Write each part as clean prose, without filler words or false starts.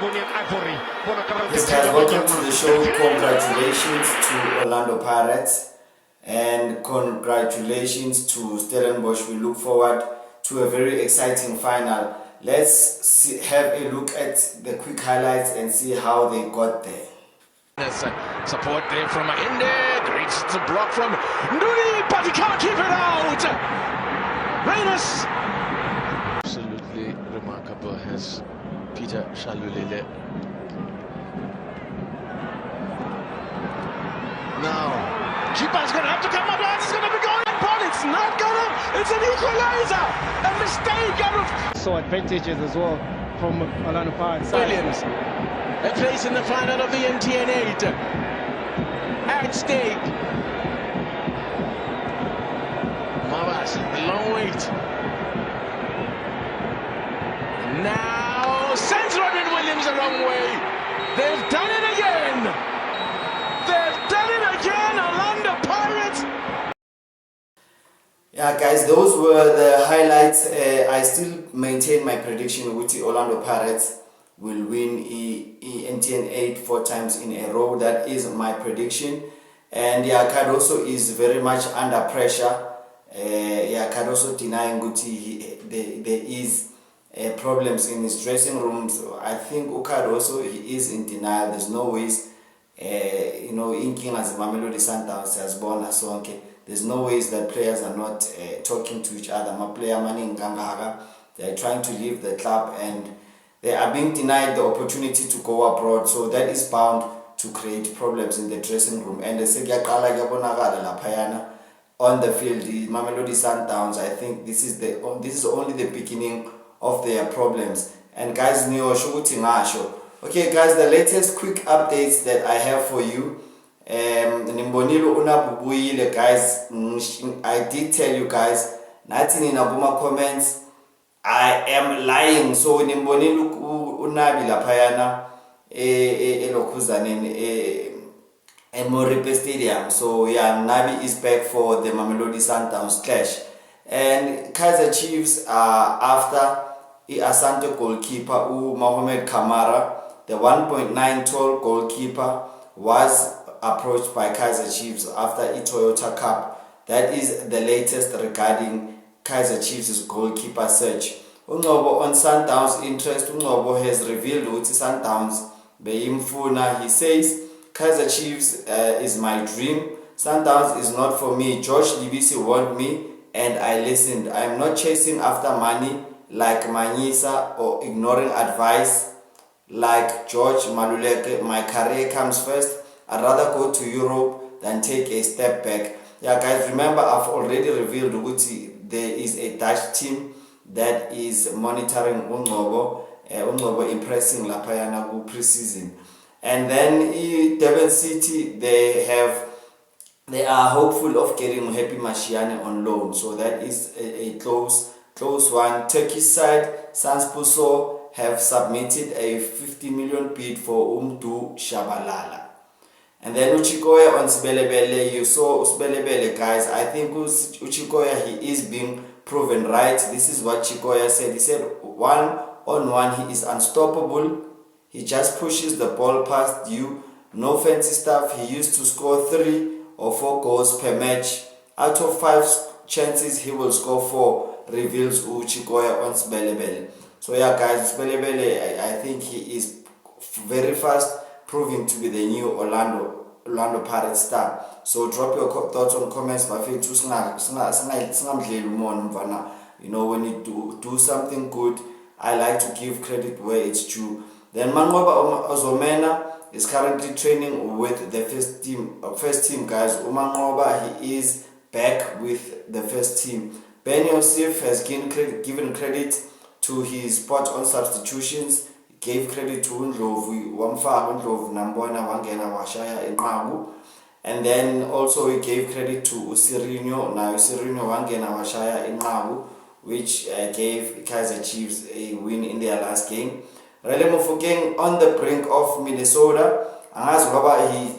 Yes, guys, welcome to the show. Congratulations to Orlando Pirates and congratulations to Stellenbosch. We look forward to a very exciting final. Let's have a look at the quick highlights and see how they got there. There's support there from Mahinde. Great to block from Nduli, but he can't keep it out. Reynes. Absolutely remarkable has Peter Shalulile. Now, keeper's going to have to come up. It's going to be going on. It's not going to. It's an equalizer. A mistake out of. So advantages as well from Orlando Pirates. Williams. A place in the final of the MTN 8 at stake. Mavas, a long wait. Now sends Robin Williams the wrong way. They've done it again. They've done it again, Orlando Pirates. Yeah, guys, those were the highlights. I still maintain my prediction with the Orlando Pirates will win MTN 8 4 times in a row. That is my prediction. And yeah, Cardoso is very much under pressure. Cardoso denying Guti there is problems in his dressing room. So I think Cardoso, he is in denial. There's no ways, inking as Mamelodi Sundowns has born as okay. There's no ways that players are not talking to each other. My player Mani Ngangaga, they're trying to leave the club and they are being denied the opportunity to go abroad, so that is bound to create problems in the dressing room. And the on the field, the Mamelodi Sundowns, I think this is only the beginning of their problems. And guys, okay guys, the latest quick updates that I have for you. Nimbonilo unabubuyile guys. I did tell you guys, nothing in Abuma comments I am lying. So nimbonile unabi laphayana elokhuzaneni Moripe Stadium. So yeah, Nabi is back for the Mamelodi Sundowns clash. And Kaizer Chiefs are after Asante goalkeeper Mohamed Kamara, the 1.9 tall goalkeeper, was approached by Kaizer Chiefs after a Toyota Cup. That is the latest regarding Kaizer Chiefs' goalkeeper search. Ungobo on Sundowns' interest, Ungobo has revealed Uti Sundowns Beimfuna. He says, Kaizer Chiefs is my dream. Sundowns is not for me. George Libisi want me and I listened. I am not chasing after money like Manyisa or ignoring advice like George Maluleke. My career comes first. I'd rather go to Europe than take a step back. Yeah guys, remember I've already revealed Uti there is a Dutch team that is monitoring Ungobo impressing Lapayana pre-season. And then Durban City, they are hopeful of getting Happy Mashiane on loan. So that is a close one. Turkish side, Sanspuso have submitted a 50 million bid for Umdu Shabalala. And then Uchikoya on Sibelebele, you saw Sibelebele guys. I think Uchikoya, he is being proven right. This is what Chikoya said. He said 1-on-1 he is unstoppable. He just pushes the ball past you. No fancy stuff. He used to score 3 or 4 goals per match. Out of 5 chances he will score 4, reveals Uchikoya on Sibelebele. So yeah guys, Sibelebele, I think he is very fast, proving to be the new Orlando Pirates star. So drop your thoughts on comments. When you do something good, I like to give credit where it's due. Then Mangoba Ozomena is currently training with the first team guys. Umangoba, he is back with the first team. Ben Yosef has given credit to his spot on substitutions. Gave credit to Undlovu, Wamfa Undlovu, Nambona Wangena Washaya Enqabu. And then also he gave credit to Usirino. Now Usirino Wangena Washaya Enqabu, which gave Kaizer Chiefs a win in their last game. Rele Mofokeng on the brink of Minnesota.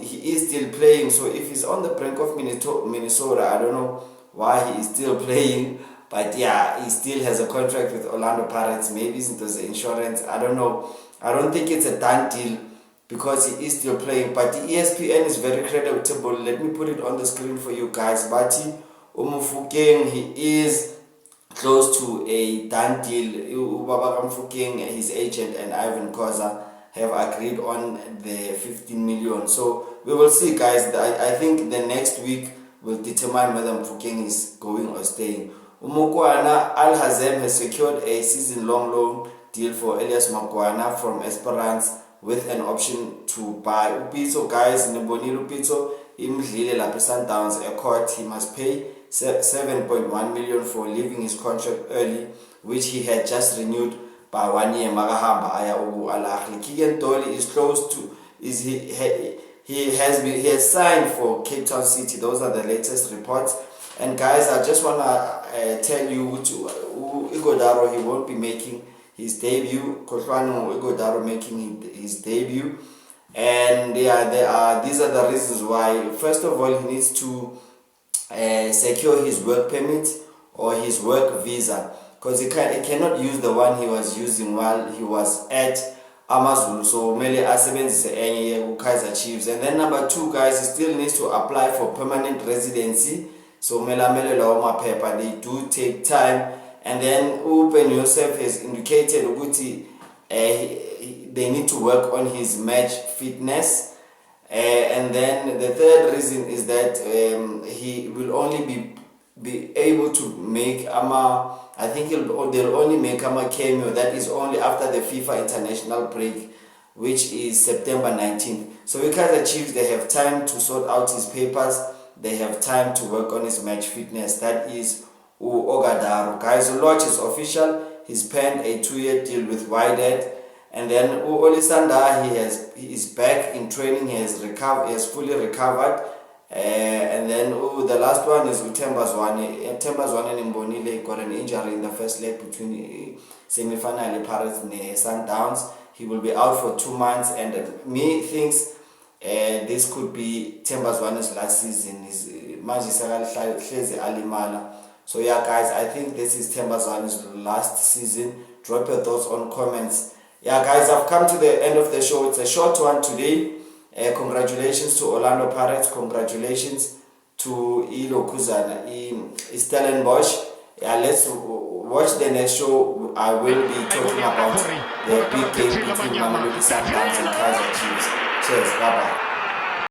He is still playing. So if he's on the brink of Minnesota, I don't know why he is still playing. But yeah, he still has a contract with Orlando Pirates. Maybe it was the insurance, I don't know. I don't think it's a done deal because he is still playing. But the ESPN is very creditable. Let me put it on the screen for you guys. Bati Mofokeng, he is close to a done deal. Ubaba Mofokeng, his agent, and Ivan Khoza have agreed on the 15 million. So we will see, guys. I think the next week will determine whether Mofokeng is going or staying. Umokwana Al Hazem has secured a season-long loan deal for Elias Makwana from Esperance with an option to buy. Upitso, guys, Nebonile Upitso, imdlile lapha Sundowns a court. He must pay 7.1 million for leaving his contract early, which he had just renewed by 1 year. Magahamba aya Al Ahly. Keegan Dolly is close to he has signed for Cape Town City. Those are the latest reports. And guys, I just wanna tell you, Ighodaro, he won't be making his debut. Khohlwane Ighodaro making his debut, and yeah, these are the reasons why. First of all, he needs to secure his work permit or his work visa, because he cannot use the one he was using while he was at Amazulu. So mele asebenzise enye Kaizer Chiefs. And then number 2, guys, he still needs to apply for permanent residency. So mele lawo maphepha, they do take time. And then Upen Yosef has indicated ukuthi they need to work on his match fitness. And then the third reason is that he will only be able to make I think they'll only make cameo. That is only after the FIFA international break, which is September 19th. So because the Chiefs, they have time to sort out his papers. They have time to work on his match fitness. That is Ighodaro. Guys, Lodge is official. He's penned a 2-year deal with Wydad. And then Olisanda, he is back in training. He has fully recovered. And then the last one is Themba Zwane. Themba Zwane and Mbonile got an injury in the first leg between semi-final Pirates and Sundowns. He will be out for 2 months, and me thinks this could be Themba Zwane's last season. So yeah, guys, I think this is Themba Zwane's last season. Drop your thoughts on comments. Yeah, guys, I've come to the end of the show. It's a short one today. Congratulations to Orlando Pirates. Congratulations to Ilo Kuzana in Stellenbosch. Yeah, let's watch the next show. I will be talking about the big game between Mamelodi Sundowns and Kaizer Chiefs. Cheers, bye bye.